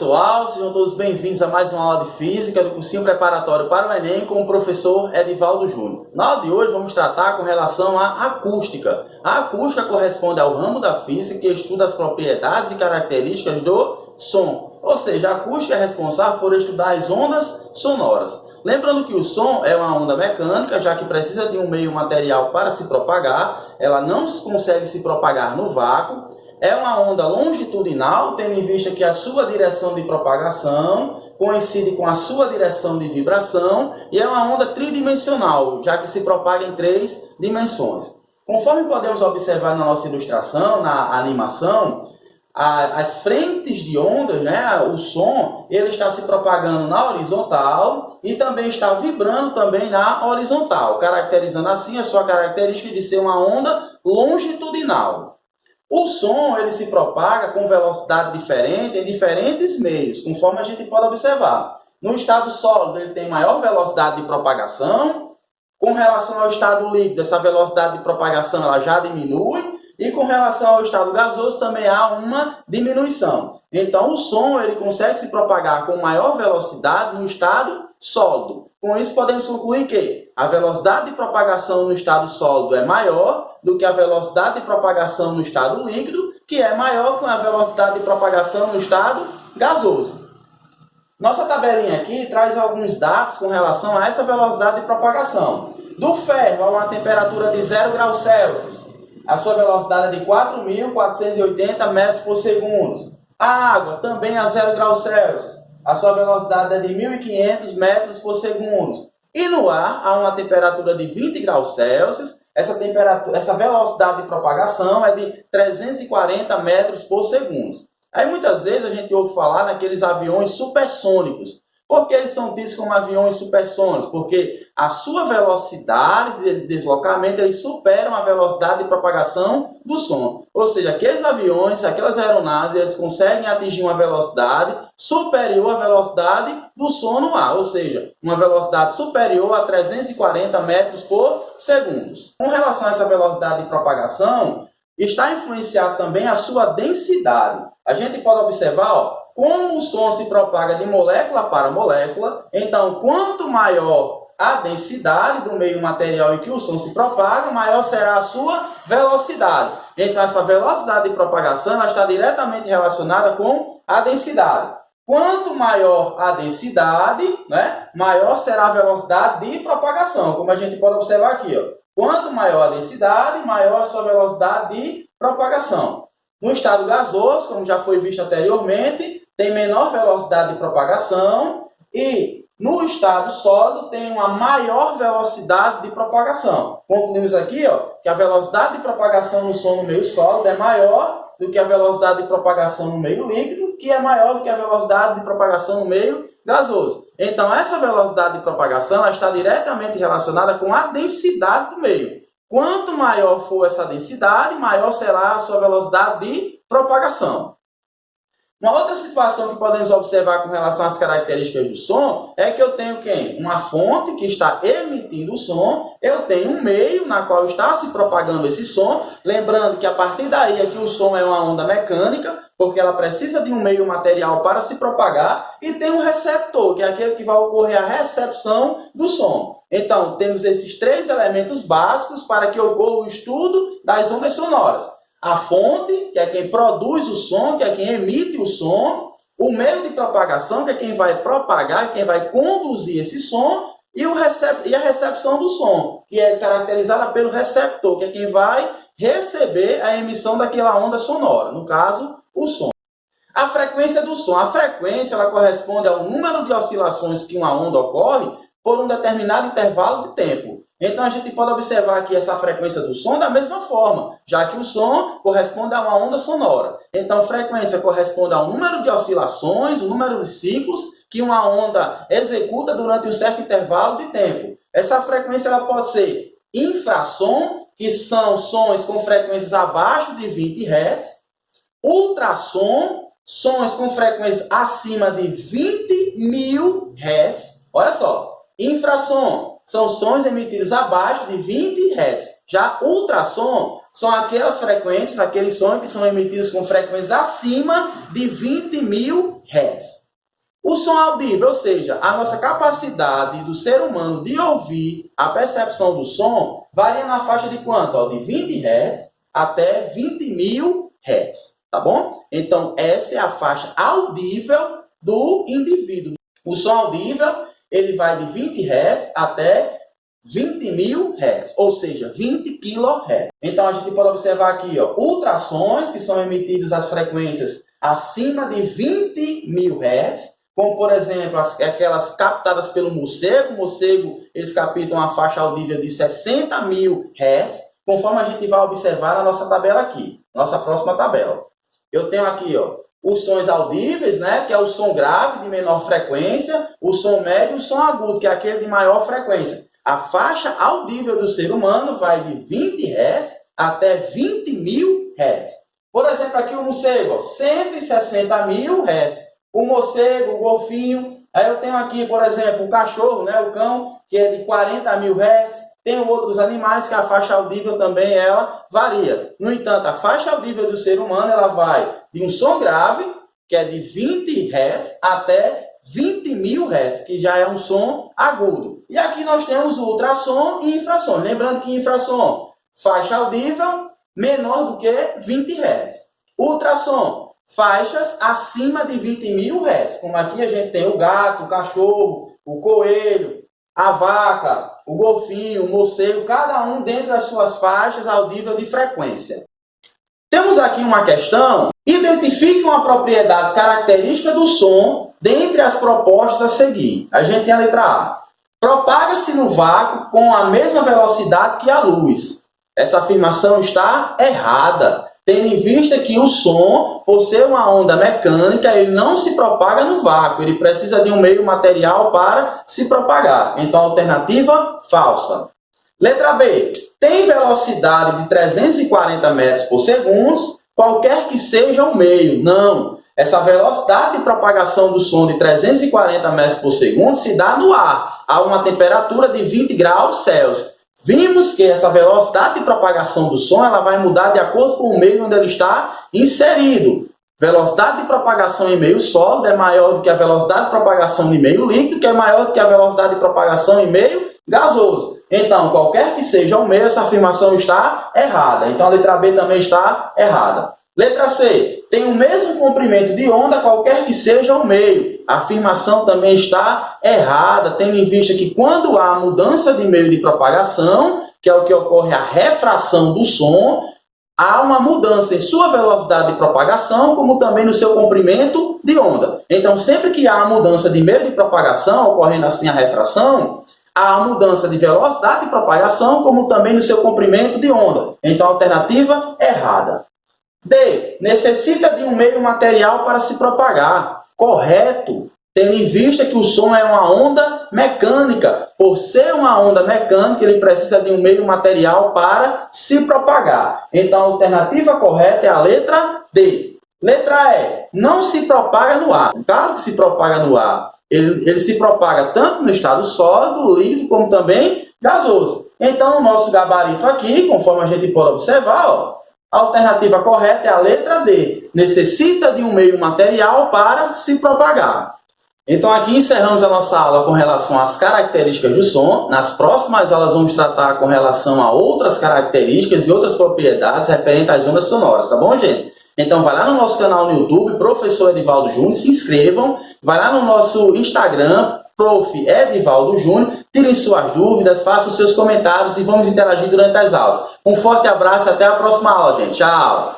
pessoal, sejam todos bem-vindos a mais uma aula de Física do cursinho preparatório para o Enem com o professor Edivaldo Júnior. Na aula de hoje vamos tratar com relação à acústica. A acústica corresponde ao ramo da física que estuda as propriedades e características do som. Ou seja, a acústica é responsável por estudar as ondas sonoras. Lembrando que o som é uma onda mecânica, já que precisa de um meio material para se propagar, ela não consegue se propagar no vácuo. É uma onda longitudinal, tendo em vista que a sua direção de propagação coincide com a sua direção de vibração, e é uma onda tridimensional, já que se propaga em 3 dimensões. Conforme podemos observar na nossa ilustração, na animação, as frentes de ondas, o som, ele está se propagando na horizontal e também está vibrando também na horizontal, caracterizando assim a sua característica de ser uma onda longitudinal. O som ele se propaga com velocidade diferente em diferentes meios, conforme a gente pode observar. No estado sólido ele tem maior velocidade de propagação, com relação ao estado líquido essa velocidade de propagação ela já diminui, e com relação ao estado gasoso também há uma diminuição. Então o som ele consegue se propagar com maior velocidade no estado sólido. Com isso podemos concluir que a velocidade de propagação no estado sólido é maior do que a velocidade de propagação no estado líquido, que é maior que a velocidade de propagação no estado gasoso. Nossa tabelinha aqui traz alguns dados com relação a essa velocidade de propagação. Do ferro a uma temperatura de 0 graus Celsius, a sua velocidade é de 4.480 metros por segundo. A água também a 0 graus Celsius, a sua velocidade é de 1.500 metros por segundo. E no ar, a uma temperatura de 20 graus Celsius, essa velocidade de propagação é de 340 metros por segundo. Aí muitas vezes a gente ouve falar naqueles aviões supersônicos. Por que eles são tidos como aviões supersônicos? Porque a sua velocidade de deslocamento eles superam a velocidade de propagação do som. Ou seja, aqueles aviões, aquelas aeronaves, eles conseguem atingir uma velocidade superior à velocidade do som no ar. Ou seja, uma velocidade superior a 340 metros por segundo. Com relação a essa velocidade de propagação, está influenciado também a sua densidade. A gente pode observar, como o som se propaga de molécula para molécula, então quanto maior a densidade do meio material em que o som se propaga, maior será a sua velocidade. Então essa velocidade de propagação ela está diretamente relacionada com a densidade. Quanto maior a densidade, maior será a velocidade de propagação, como a gente pode observar aqui. Quanto maior a densidade, maior a sua velocidade de propagação. No estado gasoso, como já foi visto anteriormente, tem menor velocidade de propagação e no estado sólido tem uma maior velocidade de propagação. Concluímos aqui que a velocidade de propagação no som no meio sólido é maior do que a velocidade de propagação no meio líquido, que é maior do que a velocidade de propagação no meio gasoso. Então, essa velocidade de propagação ela está diretamente relacionada com a densidade do meio. Quanto maior for essa densidade, maior será a sua velocidade de propagação. Uma outra situação que podemos observar com relação às características do som é que eu tenho uma fonte que está emitindo o som, eu tenho um meio na qual está se propagando esse som, lembrando que a partir daí aqui o som é uma onda mecânica, porque ela precisa de um meio material para se propagar, e tem um receptor, que é aquele que vai ocorrer a recepção do som. Então, temos esses 3 elementos básicos para que ocorra o estudo das ondas sonoras. A fonte, que é quem produz o som, que é quem emite o som, o meio de propagação, que é quem vai propagar, quem vai conduzir esse som, e a recepção do som, que é caracterizada pelo receptor, que é quem vai receber a emissão daquela onda sonora, no caso, o som. A frequência do som. A frequência ela corresponde ao número de oscilações que uma onda ocorre por um determinado intervalo de tempo. Então a gente pode observar aqui essa frequência do som da mesma forma, já que o som corresponde a uma onda sonora. Então frequência corresponde ao número de oscilações, o número de ciclos que uma onda executa durante um certo intervalo de tempo. Essa frequência ela pode ser infrassom, que são sons com frequências abaixo de 20 Hz, ultrassom, sons com frequências acima de 20.000 Hz. Olha só, infrassom são sons emitidos abaixo de 20 Hz. Já ultrassom são aquelas frequências, aqueles sons que são emitidos com frequências acima de 20.000 Hz. O som audível, ou seja, a nossa capacidade do ser humano de ouvir, a percepção do som, varia na faixa de quanto? Ó, de 20 Hz até 20.000 Hz, tá bom? Então, essa é a faixa audível do indivíduo. O som audível, ele vai de 20 Hz até 20.000 Hz, ou seja, 20 kHz. Então, a gente pode observar aqui, ó, ultrassons, que são emitidos às frequências acima de 20.000 Hz, como, por exemplo, aquelas captadas pelo morcego. O morcego, eles captam a faixa audível de 60.000 Hz, conforme a gente vai observar na nossa tabela aqui, nossa próxima tabela. Eu tenho aqui, ó, os sons audíveis, né, que é o som grave de menor frequência, o som médio e o som agudo, que é aquele de maior frequência. A faixa audível do ser humano vai de 20 Hz até 20.000 Hz. Por exemplo, aqui o morcego, ó, 160.000 Hz. O morcego, o golfinho. Aí eu tenho aqui, por exemplo, o cachorro, né, o cão, que é de 40.000 Hz. Tem outros animais que a faixa audível também ela varia. No entanto, a faixa audível do ser humano ela vai de um som grave, que é de 20 Hz, até 20.000 Hz, que já é um som agudo. E aqui nós temos o ultrassom e infrassom. Lembrando que infrassom, faixa audível menor do que 20 Hz. Ultrassom, faixas acima de 20.000 Hz. Como aqui a gente tem o gato, o cachorro, o coelho, a vaca, o golfinho, o morcego, cada um dentro das suas faixas audível de frequência. Temos aqui uma questão. Identifique uma propriedade característica do som dentre as propostas a seguir. A gente tem a letra A. Propaga-se no vácuo com a mesma velocidade que a luz. Essa afirmação está errada, tendo em vista que o som, por ser uma onda mecânica, ele não se propaga no vácuo. Ele precisa de um meio material para se propagar. Então, alternativa falsa. Letra B. Tem velocidade de 340 metros por segundo, qualquer que seja o meio. Não. Essa velocidade de propagação do som de 340 metros por segundo se dá no ar, a uma temperatura de 20 graus Celsius. Vimos que essa velocidade de propagação do som ela vai mudar de acordo com o meio onde ele está inserido. Velocidade de propagação em meio sólido é maior do que a velocidade de propagação em meio líquido, que é maior do que a velocidade de propagação em meio gasoso. Então, qualquer que seja o meio, essa afirmação está errada. Então, a letra B também está errada. Letra C. Tem o mesmo comprimento de onda, qualquer que seja o meio. A afirmação também está errada, tendo em vista que quando há mudança de meio de propagação, que é o que ocorre a refração do som, há uma mudança em sua velocidade de propagação, como também no seu comprimento de onda. Então, sempre que há mudança de meio de propagação, ocorrendo assim a refração, há a mudança de velocidade de propagação, como também no seu comprimento de onda. Então, a alternativa errada. D. Necessita de um meio material para se propagar. Correto, tendo em vista que o som é uma onda mecânica. Por ser uma onda mecânica, ele precisa de um meio material para se propagar. Então, a alternativa correta é a letra D. Letra E. Não se propaga no ar. Claro que se propaga no ar. Ele se propaga tanto no estado sólido, líquido, como também gasoso. Então, o nosso gabarito aqui, conforme a gente pode observar, ó, a alternativa correta é a letra D. Necessita de um meio material para se propagar. Então, aqui encerramos a nossa aula com relação às características do som. Nas próximas aulas, vamos tratar com relação a outras características e outras propriedades referentes às ondas sonoras. Tá bom, gente? Então, vai lá no nosso canal no YouTube, Professor Edivaldo Júnior, se inscrevam. Vai lá no nosso Instagram, Prof. Edivaldo Júnior, tirem suas dúvidas, façam seus comentários e vamos interagir durante as aulas. Um forte abraço e até a próxima aula, gente. Tchau!